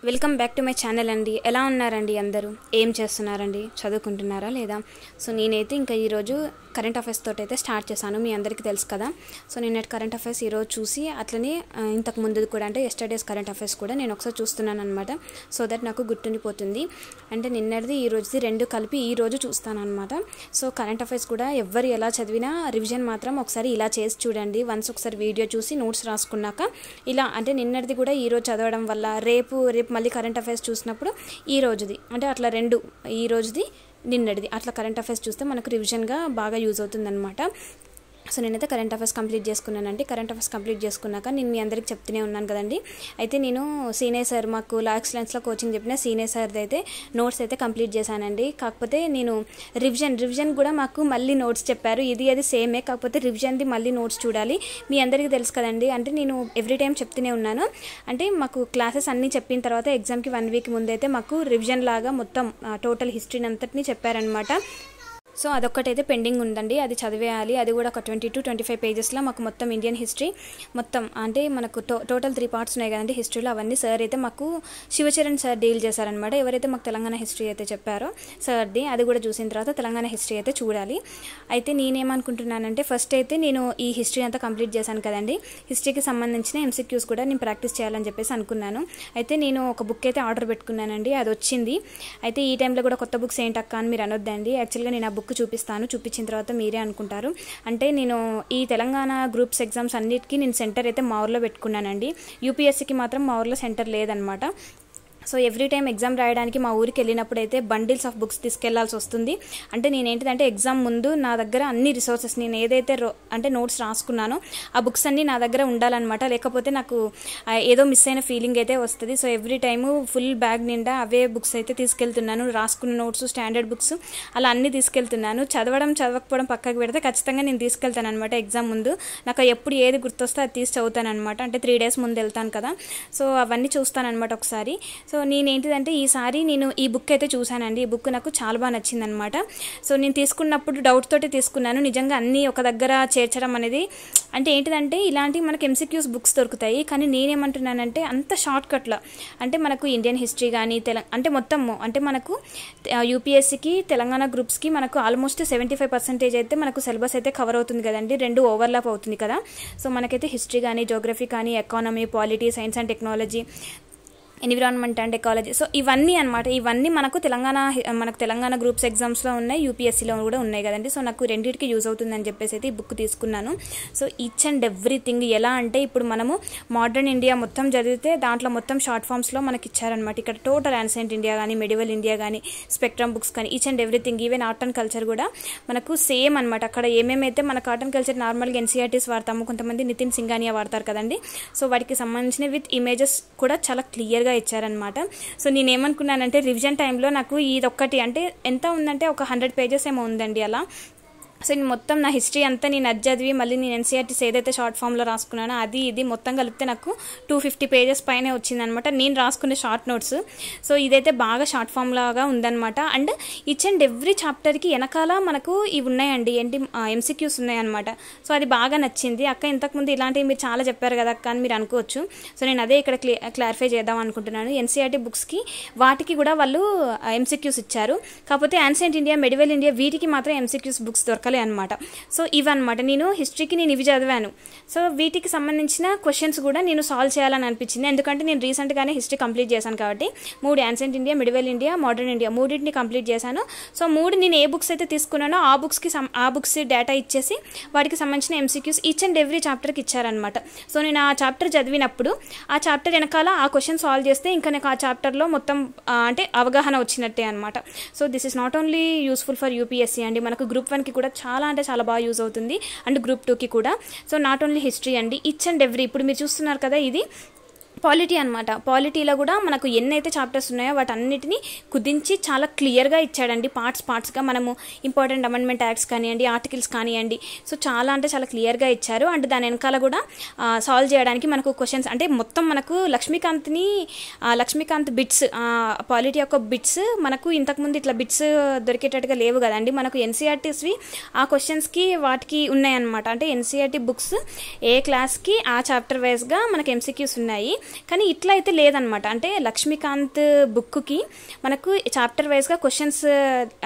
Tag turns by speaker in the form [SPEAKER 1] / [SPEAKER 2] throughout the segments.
[SPEAKER 1] Welcome back to my channel అండి. ఎలా ఉన్నారండి అందరూ? ఏం చేస్తున్నారండి? చదువుకుంటున్నారా లేదా? సో నేనైతే ఇంకా ఈరోజు కరెంట్ అఫైర్స్ తోటి అయితే స్టార్ట్ చేశాను. మీ అందరికీ తెలుసు కదా. సో నేను కరెంట్ అఫైర్స్ ఈరోజు చూసి అట్లనే ఇంతకు ముందు కూడా అంటే ఎస్టర్డేస్ కరెంట్ అఫైర్స్ కూడా నేను ఒకసారి చూస్తున్నాను అనమాట. సో దట్ నాకు గుర్తుండిపోతుంది. అంటే నిన్నటిది ఈ రోజుది రెండు కలిపి ఈ రోజు చూస్తాను అనమాట. సో కరెంట్ అఫైర్స్ కూడా ఎవరు ఎలా చదివినా రివిజన్ మాత్రం ఒకసారి ఇలా చేసి చూడండి. వన్స్ ఒకసారి వీడియో చూసి నోట్స్ రాసుకున్నాక ఇలా అంటే నిన్నటిది కూడా ఈరోజు చదవడం వల్ల రేపు మళ్ళీ కరెంట్ అఫైర్స్ చూసినప్పుడు ఈ రోజుది అంటే అట్లా రెండు ఈ రోజుది నిన్నటిది అట్లా కరెంట్ అఫైర్స్ చూస్తే మనకు రివిజన్గా బాగా యూజ్ అవుతుందన్నమాట. సో నేనైతే కరెంట్ అఫైర్స్ కంప్లీట్ చేసుకున్నానండి. కరెంట్ అఫైర్స్ కంప్లీట్ చేసుకున్నాక నేను మీ అందరికి చెప్తూనే ఉన్నాను కదండి. అయితే నేను సీనియర్ సార్ మాకు లా ఎక్సలెన్స్లో కోచింగ్ చెప్పిన సీనియర్ సార్ది అయితే నోట్స్ అయితే కంప్లీట్ చేశానండి. కాకపోతే నేను రివిజన్ కూడా మాకు మళ్ళీ నోట్స్ చెప్పారు. అది సేమే, కాకపోతే రివిజన్ది మళ్ళీ నోట్స్ చూడాలి. మీ అందరికీ తెలుసు కదండి. అంటే నేను ఎవ్రీ టైం చెప్తూనే ఉన్నాను. అంటే మాకు క్లాసెస్ అన్నీ చెప్పిన తర్వాత ఎగ్జామ్కి 1 వీక్ ముందైతే మాకు రివిజన్ లాగా మొత్తం టోటల్ హిస్టరీని అంతటినీ చెప్పారనమాట. సో అదొక్కటైతే పెండింగ్ ఉందండి, అది చదివేయాలి. అది కూడా ఒక 20 to 25 పేజెస్లో మాకు మొత్తం ఇండియన్ హిస్టరీ మొత్తం అంటే మనకు టోటల్ 3 పార్ట్స్ ఉన్నాయి కదండి హిస్టరీలో. అవన్నీ సార్ అయితే మాకు శివచరణ్ సార్ డీల్ చేశారనమాట. ఎవరైతే మాకు తెలంగాణ హిస్టరీ అయితే చెప్పారో సార్ది అది కూడా చూసిన తర్వాత తెలంగాణ హిస్టరీ అయితే చూడాలి. అయితే నేనేమనుకుంటున్నానంటే ఫస్ట్ అయితే నేను ఈ హిస్టరీ అంతా కంప్లీట్ చేశాను కదండి. హిస్టరీకి సంబంధించిన ఎంసీక్యూస్ కూడా నేను ప్రాక్టీస్ చేయాలని చెప్పేసి అనుకున్నాను. అయితే నేను ఒక బుక్ అయితే ఆర్డర్ పెట్టుకున్నానండి, అది వచ్చింది. అయితే ఈ టైంలో కూడా కొత్త బుక్స్ ఏంటక్క అని మీరు అనొద్దండి. యాక్చువల్గా నేను ఆ బుక్ చూపిస్తాను, చూపించిన తర్వాత మీరే అనుకుంటారు. అంటే నేను ఈ తెలంగాణ గ్రూప్స్ ఎగ్జామ్స్ అన్నిటికీ నేను సెంటర్ అయితే మా ఊర్లో పెట్టుకున్నానండి. యూపీఎస్సీకి మాత్రం మా ఊర్లో సెంటర్ లేదనమాట. సో ఎవ్రీ టైం ఎగ్జామ్ రాయడానికి మా ఊరికి వెళ్ళినప్పుడు అయితే బండిల్స్ ఆఫ్ బుక్స్ తీసుకెళ్లాల్సి వస్తుంది. అంటే నేనేంటిదంటే ఎగ్జామ్ ముందు నా దగ్గర అన్ని రిసోర్సెస్ నేను ఏదైతే అంటే నోట్స్ రాసుకున్నానో ఆ బుక్స్ అన్నీ నా దగ్గర ఉండాలన్నమాట. లేకపోతే నాకు ఏదో మిస్ అయిన ఫీలింగ్ అయితే వస్తుంది. So every time full bag నిండా అవే బుక్స్ అయితే తీసుకెళ్తున్నాను. రాసుకున్న నోట్స్, స్టాండర్డ్ బుక్స్ అలా అన్నీ తీసుకెళ్తున్నాను. చదవకపోవడం పక్కకు పెడితే ఖచ్చితంగా నేను తీసుకెళ్తాను అనమాట. ఎగ్జామ్ ముందు నాకు ఎప్పుడు ఏది గుర్తొస్తే అది తీసి చదువుతాను అనమాట. అంటే 3 days ముందు వెళ్తాను కదా. సో అవన్నీ చూస్తాను అనమాట ఒకసారి. సో నేనేంటిదంటే ఈసారి నేను ఈ బుక్ అయితే చూశానండి. ఈ బుక్ నాకు చాలా బాగా నచ్చిందనమాట. సో నేను తీసుకున్నప్పుడు డౌట్ తోటి తీసుకున్నాను. నిజంగా అన్నీ ఒక దగ్గర చేర్చడం అనేది అంటే ఏంటిదంటే ఇలాంటి మనకి ఎంసీక్యూస్ బుక్స్ దొరుకుతాయి. కానీ నేనేమంటున్నానంటే అంత షార్ట్కట్లో అంటే మనకు ఇండియన్ హిస్టరీ కానీ అంటే మొత్తం అంటే మనకు యూపీఎస్సీకి తెలంగాణ గ్రూప్స్కి మనకు ఆల్మోస్ట్ 75% అయితే మనకు సిలబస్ అయితే కవర్ అవుతుంది కదండి. 2 ఓవర్లాప్ అవుతుంది కదా. సో మనకైతే హిస్టరీ కానీ, జోగ్రఫీ కానీ, economy, polity, science and technology, environment and ecology, so ఇవన్నీ అనమాట. ఇవన్నీ మనకు తెలంగాణ గ్రూప్స్ ఎగ్జామ్స్లో ఉన్నాయి, యూపీఎస్సీలో కూడా ఉన్నాయి కదండి. సో నాకు రెండింటికి యూజ్ అవుతుందని చెప్పేసి అయితే ఈ బుక్ తీసుకున్నాను. సో ఈచ్ అండ్ ఎవ్రీథింగ్ ఎలా అంటే ఇప్పుడు మనము మోడర్న్ ఇండియా మొత్తం చదివితే దాంట్లో మొత్తం షార్ట్ ఫామ్స్లో మనకి ఇచ్చారనమాట. ఇక్కడ టోటల్ యాన్సెంట్ ఇండియా కానీ, మెడివల్ ఇండియా కానీ, స్పెక్ట్రమ్ బుక్స్ కానీ each and everything, even art and culture కూడా మనకు సేమ్ అనమాట. అక్కడ ఏమేమైతే మనకు ఆర్ట్ అండ్ కల్చర్ నార్మల్గా ఎన్సీఆర్టీస్ వాడతాము, కొంతమంది నితిన్ సింఘానియా వాడతారు కదండి. సో వాటికి సంబంధించిన విత్ ఇమేజెస్ కూడా చాలా క్లియర్గా ఇచ్చారనమాట. సో నేనేమనుకున్నానంటే రివిజన్ టైంలో నాకు ఇది ఒక్కటి అంటే ఎంత ఉందంటే ఒక 100 pages ఏమో ఉందండి అలా. సో నేను మొత్తం నా హిస్టరీ అంతా నేను అది చదివి మళ్ళీ నేను ఎన్సీఆర్టీస్ ఏదైతే షార్ట్ ఫామ్లో రాసుకున్నానో అది ఇది మొత్తం కలిపితే నాకు 250 pages పైనే వచ్చిందనమాట నేను రాసుకునే షార్ట్ నోట్స్. సో ఇదైతే బాగా షార్ట్ ఫామ్ లాగా ఉందన్నమాట. అండ్ ఈచ్ అండ్ ఎవ్రీ చాప్టర్కి వెనకాల మనకు ఇవి ఉన్నాయండి, ఏంటి ఎంసీక్యూస్ ఉన్నాయన్నమాట. సో అది బాగా నచ్చింది. అక్క ఇంతకుముందు ఇలాంటివి మీరు చాలా చెప్పారు కదా అక్క అని మీరు అనుకోవచ్చు. సో నేను అదే ఇక్కడ క్లారిఫై చేద్దాం అనుకుంటున్నాను. ఎన్సీఆర్టీ బుక్స్కి వాటికి కూడా వాళ్ళు ఎంసీక్యూస్ ఇచ్చారు. కాకపోతే యాన్సెంట్ ఇండియా, మెడివల్ ఇండియా వీటికి మాత్రం ఎంసీక్యూస్ బుక్స్ దొరకలేదు అనమాట. సో ఇవన్నమాట నేను హిస్టరీకి నేను ఇవి చదివాను. సో వీటికి సంబంధించిన క్వశ్చన్స్ కూడా నేను సాల్వ్ చేయాలని అనిపించింది. ఎందుకంటే నేను రీసెంట్గానే హిస్టరీ కంప్లీట్ చేశాను కాబట్టి 3 ancient India, medieval India, modern India మూడింటిని కంప్లీట్ చేశాను. సో 3 నేను ఏ బుక్స్ అయితే తీసుకున్నానో ఆ బుక్స్ డేటా ఇచ్చేసి వాటికి సంబంధించిన ఎంసీక్యూస్ ఈచ్ అండ్ ఎవ్రీ చాప్టర్కి ఇచ్చారనమాట. సో నేను ఆ చాప్టర్ చదివినప్పుడు ఆ చాప్టర్ వెనకాల ఆ క్వశ్చన్ సాల్వ్ చేస్తే ఇంకా నాకు ఆ చాప్టర్లో మొత్తం అంటే అవగాహన వచ్చినట్టే అనమాట. So this is not only useful for UPSC అండి, మనకు గ్రూప్ 1కి కూడా చాలా అంటే చాలా బాగా యూజ్ అవుతుంది అండ్ గ్రూప్ 2కి కూడా. సో నాట్ ఓన్లీ హిస్టరీ అండి, ఈచ్ అండ్ ఎవ్రీ ఇప్పుడు మీరు చూస్తున్నారు కదా ఇది పాలిటీ అనమాట. పాలిటీలో కూడా మనకు ఎన్నైతే చాప్టర్స్ ఉన్నాయో వాటన్నిటిని కుదించి చాలా క్లియర్గా ఇచ్చాడండి. పార్ట్స్గా మనము ఇంపార్టెంట్ అమెండ్మెంట్ యాక్ట్స్ కానివ్వండి, ఆర్టికల్స్ కానివ్వండి, సో చాలా అంటే చాలా క్లియర్గా ఇచ్చారు. అండ్ దాని వెనకాల కూడా సాల్వ్ చేయడానికి మనకు క్వశ్చన్స్ అంటే మొత్తం మనకు లక్ష్మీకాంత్ బిట్స్ పాలిటీ యొక్క బిట్స్ మనకు ఇంతకుముందు ఇట్లా బిట్స్ దొరికేటట్టుగా లేవు కదండి. మనకు ఎన్సీఆర్టీస్వి ఆ క్వశ్చన్స్కి వాటికి ఉన్నాయన్నమాట. అంటే ఎన్సీఆర్టీ బుక్స్ ఏ క్లాస్కి ఆ చాప్టర్ వైజ్గా మనకు ఎంసీక్యూస్ ఉన్నాయి. కానీ ఇట్లా అయితే లేదనమాట. అంటే లక్ష్మీకాంత్ బుక్కి మనకు చాప్టర్ వైజ్గా క్వశ్చన్స్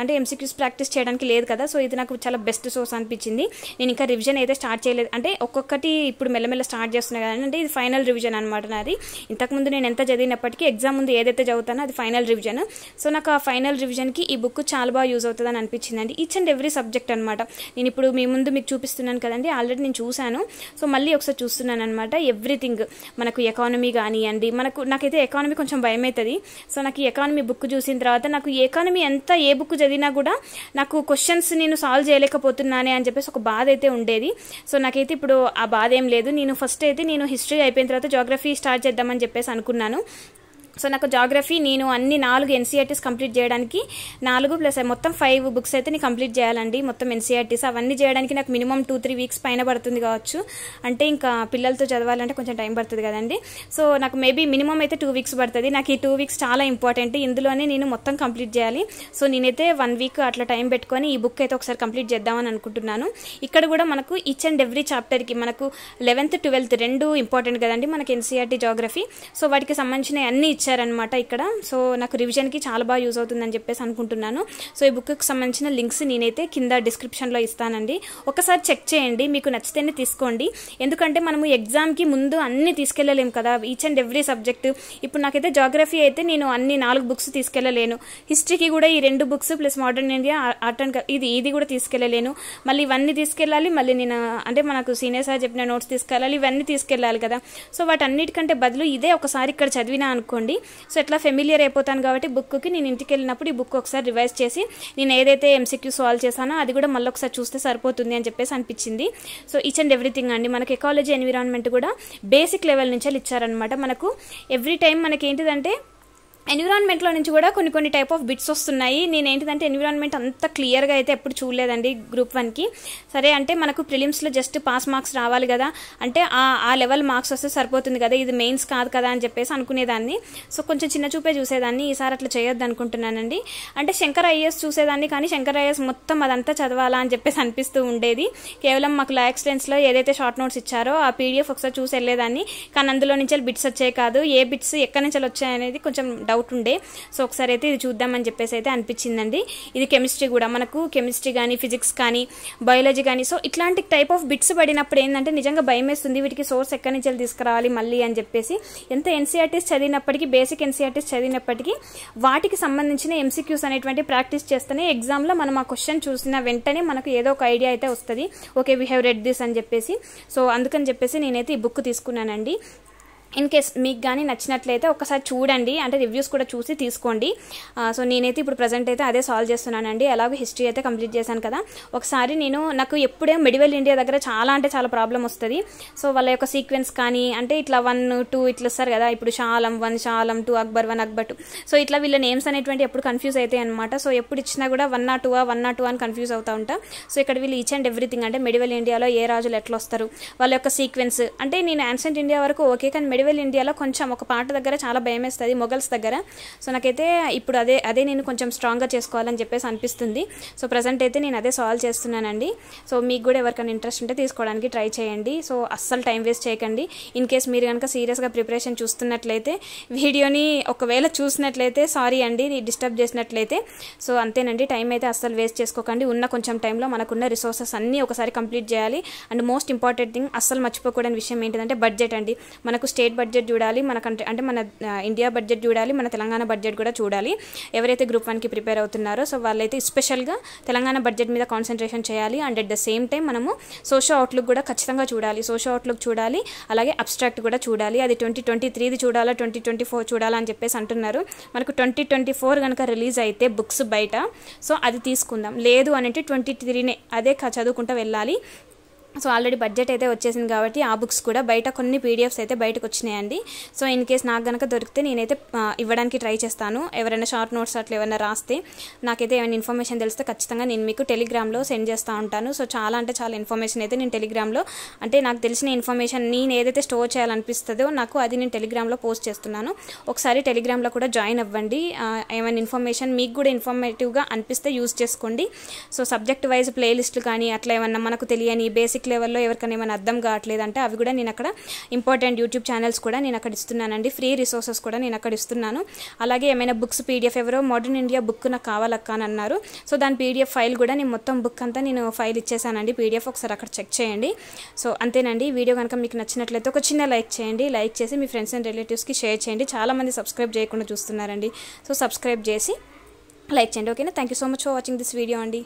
[SPEAKER 1] అంటే ఎంసీక్యూస్ ప్రాక్టీస్ చేయడానికి లేదు కదా. సో ఇది నాకు చాలా బెస్ట్ సోర్స్ అనిపించింది. నేను ఇంకా రివిజన్ అయితే స్టార్ట్ చేయలేదు, అంటే ఒక్కొక్కటి ఇప్పుడు మెల్లమెల్ల స్టార్ట్ చేస్తున్నా కదండి. అంటే ఇది ఫైనల్ రివిజన్ అనమాట నాది. ఇంతకుముందు నేను ఎంత చదివినప్పటికీ ఎగ్జామ్ ముందు ఏదైతే చదువుతానో అది ఫైనల్ రివిజన్. సో నాకు ఆ ఫైనల్ రివిజన్కి ఈ బుక్ చాలా బాగా యూజ్ అవుతుందని అనిపించిందండి. ఈచ్ అండ్ ఎవ్రీ సబ్జెక్ట్ అనమాట. నేను ఇప్పుడు మీ ముందు మీకు చూపిస్తున్నాను కదండి, ఆల్రెడీ నేను చూశాను. సో మళ్ళీ ఒకసారి చూస్తున్నాను అనమాట. ఎవ్రీథింగ్ మనకు ఎకానమీ కానివ్వండి, నాకైతే ఎకానమీ కొంచెం భయం అవుతుంది. సో నాకు ఈ ఎకానమీ బుక్ చూసిన తర్వాత నాకు ఈ ఎకానమీ ఎంత ఏ బుక్ చదివినా కూడా నాకు క్వశ్చన్స్ నేను సాల్వ్ చేయలేకపోతున్నానే అని చెప్పేసి ఒక బాధ అయితే ఉండేది. సో నాకైతే ఇప్పుడు ఆ బాధ ఏం లేదు. నేను ఫస్ట్ అయితే నేను హిస్టరీ అయిపోయిన తర్వాత జాగ్రఫీ స్టార్ట్ చేద్దామని చెప్పేసి అనుకున్నాను. సో నాకు జాగ్రఫీ నేను అన్ని 4 ఎన్సీఆర్టీస్ కంప్లీట్ చేయడానికి 4 ప్లస్ మొత్తం 5 బుక్స్ అయితే నేను కంప్లీట్ చేయాలండి. మొత్తం ఎన్సీఆర్టీస్ అవన్నీ చేయడానికి నాకు మినిమం 2-3 వీక్స్ పైన పడుతుంది కావచ్చు. అంటే ఇంకా పిల్లలతో చదవాలంటే కొంచెం టైం పడుతుంది కదండి. సో నాకు మేబీ మినిమం అయితే 2 వీక్స్ పడుతుంది. నాకు ఈ 2 వీక్స్ చాలా ఇంపార్టెంట్. ఇందులోనే నేను మొత్తం కంప్లీట్ చేయాలి. సో నేనైతే 1 వీక్ అట్లా టైం పెట్టుకొని ఈ బుక్ అయితే ఒకసారి కంప్లీట్ చేద్దామని అనుకుంటున్నాను. ఇక్కడ కూడా మనకు ఈచ్ అండ్ ఎవ్రీ చాప్టర్కి మనకు 11th 12th 2 ఇంపార్టెంట్ కదండి మనకి ఎన్సీఆర్టీ జాగ్రఫీ. సో వాటికి సంబంధించిన అన్ని ఇచ్చారనమాట ఇక్కడ. సో నాకు రివిజన్కి చాలా బాగా యూజ్ అవుతుందని చెప్పేసి అనుకుంటున్నాను. సో ఈ బుక్కి సంబంధించిన లింక్స్ నేనైతే కింద డిస్క్రిప్షన్లో ఇస్తానండి. ఒకసారి చెక్ చేయండి, మీకు నచ్చితేనే తీసుకోండి. ఎందుకంటే మనము ఎగ్జామ్కి ముందు అన్ని తీసుకెళ్ళలేము కదా, ఈచ్ అండ్ ఎవ్రీ సబ్జెక్ట్. ఇప్పుడు నాకైతే జాగ్రఫీ అయితే నేను అన్ని 4 బుక్స్ తీసుకెళ్ళలేను. హిస్టరీకి కూడా ఈ 2 books plus modern India art and ఇది కూడా తీసుకెళ్ళలేను. మళ్ళీ ఇవన్నీ తీసుకెళ్ళాలి. మళ్ళీ నేను అంటే మనకు సీనియర్ సార్ చెప్పిన నోట్స్ తీసుకెళ్ళాలి, ఇవన్నీ తీసుకెళ్ళాలి కదా. సో వాటన్నిటికంటే బదులు ఇదే ఒకసారి ఇక్కడ చదివినా అనుకోండి, సో ఎట్లా ఫెమిలియర్ అయిపోతాను కాబట్టి బుక్కి నేను ఇంటికి వెళ్ళినప్పుడు ఈ బుక్ ఒకసారి రివైజ్ చేసి నేను ఏదైతే ఎంసీక్యూ సాల్వ్ చేశానో అది కూడా మళ్ళీ ఒకసారి చూస్తే సరిపోతుంది అని చెప్పేసి అనిపించింది. సో ఈచ్ అండ్ ఎవ్రీథింగ్ అండి మనకి ఎకాలజీ ఎన్విరాన్మెంట్ కూడా బేసిక్ లెవెల్ నుంచి ఇచ్చారనమాట. మనకు ఎవ్రీ టైం మనకి ఏంటిదంటే ఎన్విరాన్మెంట్లో నుంచి కూడా కొన్ని టైప్ ఆఫ్ బిట్స్ వస్తున్నాయి. నేను ఏంటిదంటే ఎన్విరాన్మెంట్ అంత క్లియర్గా అయితే ఎప్పుడు చూడలేదండి గ్రూప్ 1కి. సరే అంటే మనకు ప్రిలిమ్స్లో జస్ట్ పాస్ మార్క్స్ రావాలి కదా, అంటే ఆ లెవెల్ మార్క్స్ వస్తే సరిపోతుంది కదా, ఇది మెయిన్స్ కాదు కదా అని చెప్పేసి అనుకునేదాన్ని. సో కొంచెం చిన్న చూపే చూసేదాన్ని. ఈసారి అట్లా చేయొద్దు అనుకుంటున్నానండి. అంటే శంకర్ ఐఏఎస్ చూసేదాన్ని, కానీ శంకర్ ఐఏఎస్ మొత్తం అదంతా చదవాలా అని చెప్పేసి అనిపిస్తూ ఉండేది. కేవలం మాకు లా ఎక్స్టెన్స్లో ఏదైతే షార్ట్ నోట్స్ ఇచ్చారో ఆ పీడిఎఫ్ ఒకసారి చూసి వెళ్ళేదాన్ని. కానీ అందులో నుంచి బిట్స్ వచ్చాయి కాదు, ఏ బిట్స్ ఎక్కడి నుంచి వచ్చాయనేది కొంచెం డౌట్ ఉండే. సో ఒకసారి అయితే ఇది చూద్దామని చెప్పేసి అయితే అనిపించిందండి. ఇది కెమిస్ట్రీ కూడా మనకు కెమిస్ట్రీ కానీ ఫిజిక్స్ కానీ బయాలజీ కానీ సో ఇట్లాంటి టైప్ ఆఫ్ బిట్స్ పడినప్పుడు ఏంటంటే నిజంగా భయం వేస్తుంది, వీటికి సోర్స్ ఎక్కడి నుంచి తీసుకురావాలి మళ్ళీ అని చెప్పేసి. ఎంత ఎన్సీఆర్టీస్ చదివినప్పటికీ బేసిక్ ఎన్సీఆర్టీస్ చదివినప్పటికీ వాటికి సంబంధించిన ఎంసీక్యూస్ అనేటువంటి ప్రాక్టీస్ చేస్తేనే ఎగ్జామ్లో మనం ఆ క్వశ్చన్ చూసిన వెంటనే మనకు ఏదో ఒక ఐడియా అయితే వస్తుంది, okay we have read this అని చెప్పేసి. సో అందుకని చెప్పేసి నేనైతే ఈ బుక్ తీసుకున్నానండి. ఇన్ కేస్ మీకు కానీ నచ్చినట్లయితే ఒకసారి చూడండి, అంటే రివ్యూస్ కూడా చూసి తీసుకోండి. సో నేనైతే ఇప్పుడు ప్రజెంట్ అయితే అదే సాల్వ్ చేస్తున్నానండి. అలాగే హిస్టరీ అయితే కంప్లీట్ చేశాను కదా. ఒకసారి నాకు ఎప్పుడే మిడివల్ ఇండియా దగ్గర చాలా ప్రాబ్లం వస్తుంది. సో వాళ్ళ యొక్క సీక్వెన్స్ కానీ అంటే ఇట్లా 1, 2 ఇట్లా వస్తారు కదా. ఇప్పుడు షాలం 1, షాలం 2, అక్బర్ 1, అక్బర్ 2. సో ఇట్లా వీళ్ళ నేమ్స్ అనేటువంటి ఎప్పుడు కన్ఫ్యూజ్ అవుతాయి అనమాట. సో ఎప్పుడు ఇచ్చినా కూడా 102 అని కన్ఫ్యూజ్ అవుతూ ఉంటా. సో ఇక్కడ వీళ్ళు ఈచ్ అండ్ ఎవ్రీథింగ్ అంటే మిడివల్ ఇండియాలో ఏ రాజులు ఎట్లా వస్తారు, వాళ్ళ యొక్క సీక్వెన్స్. అంటే నేను యాన్సెంట్ ఇండియా వరకు ఓకే, కానీ మిడివల్ ఇండియాలో కొంచెం ఒక పాట దగ్గర చాలా భయం వేస్తుంది, మొఘల్స్ దగ్గర. సో నాకైతే ఇప్పుడు అదే నేను కొంచెం స్ట్రాంగ్గా చేసుకోవాలని చెప్పేసి అనిపిస్తుంది. సో ప్రజెంట్ అయితే నేను అదే సాల్వ్ చేస్తున్నానండి. సో మీకు కూడా ఎవరికైనా ఇంట్రెస్ట్ ఉంటే తీసుకోవడానికి ట్రై చేయండి. సో అస్సలు టైం వేస్ట్ చేయకండి. ఇన్ కేస్ మీరు కనుక సీరియస్గా ప్రిపరేషన్ చూస్తున్నట్లయితే వీడియోని ఒకవేళ చూసినట్లయితే సారీ అండి డిస్టర్బ్ చేసినట్లయితే. సో అంతేనండి, టైం అయితే అస్సలు వేస్ట్ చేసుకోకండి. ఉన్న కొంచెం టైంలో మనకున్న రిసోర్సెస్ అన్నీ ఒకసారి కంప్లీట్ చేయాలి. అండ్ మోస్ట్ ఇంపార్టెంట్ థింగ్ అస్సలు మర్చిపోకూడని విషయం ఏంటంటే బడ్జెట్ అండి. మనకు స్టేట్ బడ్జెట్ చూడాలి, మన కంట్రీ అంటే మన ఇండియా బడ్జెట్ చూడాలి, మన తెలంగాణ బడ్జెట్ కూడా చూడాలి. ఎవరైతే గ్రూప్ 1కి ప్రిపేర్ అవుతున్నారో సో వాళ్ళైతే స్పెషల్గా తెలంగాణ బడ్జెట్ మీద కాన్సన్ట్రేషన్ చేయాలి. And at the same time మనము సోషల్ అవుట్లుక్ కూడా ఖచ్చితంగా చూడాలి. సోషల్ అవుట్లుక్ చూడాలి, అలాగే అబ్స్ట్రాక్ట్ కూడా చూడాలి. అది 2023ది చూడాలా 2024 చూడాలా అని చెప్పేసి అంటున్నారు. మనకు 2024 కనుక రిలీజ్ అయితే బుక్స్ బయట సో అది తీసుకుందాం, లేదు అని అంటే 23నే అదే చదువుకుంటూ వెళ్ళాలి. సో ఆల్రెడీ బడ్జెట్ అయితే వచ్చేసింది కాబట్టి ఆ బుక్స్ కూడా బయట కొన్ని పీడిఎఫ్స్ అయితే బయటకు వచ్చినాయండి. సో ఇన్ కేస్ నాకు కనుక దొరికితే నేనైతే ఇవ్వడానికి ట్రై చేస్తాను. ఎవరైనా షార్ట్ నోట్స్ అట్లా ఏమైనా రాస్తే నాకైతే ఏమైనా ఇన్ఫర్మేషన్ తెలిస్తే ఖచ్చితంగా నేను మీకు టెలిగ్రామ్లో సెండ్ చేస్తూ ఉంటాను. సో చాలా ఇన్ఫర్మేషన్ అయితే నేను టెలిగ్రామ్లో అంటే నాకు తెలిసిన ఇన్ఫర్మేషన్ నేను ఏదైతే స్టోర్ చేయాలనిపిస్తుందో నాకు అది నేను టెలిగ్రామ్లో పోస్ట్ చేస్తున్నాను. ఒకసారి టెలిగ్రామ్లో కూడా జాయిన్ అవ్వండి. ఏమైనా ఇన్ఫర్మేషన్ మీకు కూడా ఇన్ఫర్మేటివ్గా అనిపిస్తే యూజ్ చేసుకోండి. సో సబ్జెక్ట్ వైజ్ ప్లేలిస్టులు కానీ అట్లా ఏమన్నా మనకు తెలియని బేసిక్ బేసిక్ లెవెల్లో ఎవరికైనా ఏమైనా అర్థం కావట్లేదు అంటే అవి కూడా నేను అక్కడ ఇంపార్టెంట్ యూట్యూబ్ ఛానల్స్ కూడా నేను అక్కడ ఇస్తున్నానండి, ఫ్రీ రిసోర్సెస్ కూడా నేను అక్కడ ఇస్తున్నాను. అలాగే ఏమైనా బుక్స్ పీడిఎఫ్ ఎవరో మోడర్న్ ఇండియా బుక్ నాకు కావాలక్క అని అన్నారు. సో దాని పీడిఎఫ్ ఫైల్ కూడా నేను మొత్తం బుక్ అంతా నేను ఫైల్ ఇచ్చేసానండి పీడిఎఫ్, ఒకసారి అక్కడ చెక్ చేయండి. సో అంతేనండి. వీడియో కనుక మీకు నచ్చినట్లయితే ఒక చిన్న లైక్ చేయండి, లైక్ చేసి మీ ఫ్రెండ్స్ అండ్ రిలేటివ్స్కి షేర్ చేయండి. చాలామంది సబ్స్క్రైబ్ చేయకుండా చూస్తున్నారండి, సో సబ్స్క్రైబ్ చేసి లైక్ చేయండి. ఓకేనా? Thank you so much for watching this video అండి.